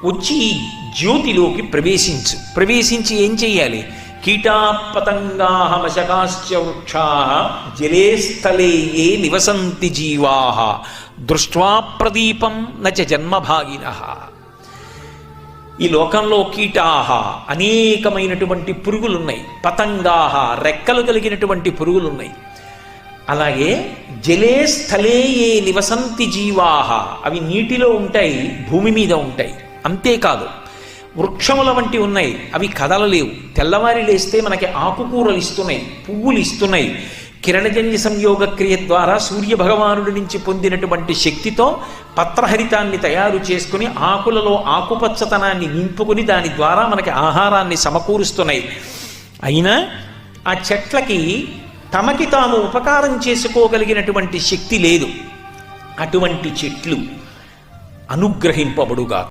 వచ్చి ఈ జ్యోతిలోకి ప్రవేశించి ఏం చెయ్యాలి? కీటాపతంగా మశకాశ్చ వృక్షా జలే స్థలే ఏ నివసంతి జీవా దృష్ట్వా ప్రదీపం నచ జన్మభాగినః. ఈ లోకంలో కీటాహ అనేకమైనటువంటి పురుగులున్నాయి, పతంగాహ రెక్కలు కలిగినటువంటి పురుగులున్నాయి. అలాగే జలే స్థలే ఏ నివసంతి జీవాహ అవి నీటిలో ఉంటాయి, భూమి మీద ఉంటాయి. అంతేకాదు వృక్షముల వంటి ఉన్నాయి, అవి కదలలేవు. తెల్లవారి లేస్తే మనకి ఆకుకూరలు ఇస్తున్నాయి, పువ్వులు ఇస్తున్నాయి. కిరణజన్య సంయోగ క్రియ ద్వారా సూర్యభగవానుడి నుంచి పొందినటువంటి శక్తితో పత్రహరితాన్ని తయారు చేసుకుని ఆకులలో ఆకుపచ్చతనాన్ని నింపుకుని దాని ద్వారా మనకి ఆహారాన్ని సమకూరుస్తున్నాయి. అయినా ఆ చెట్లకి తమకి తాము ఉపకారం చేసుకోగలిగినటువంటి శక్తి లేదు. అటువంటి చెట్లు అనుగ్రహింపబడుగా.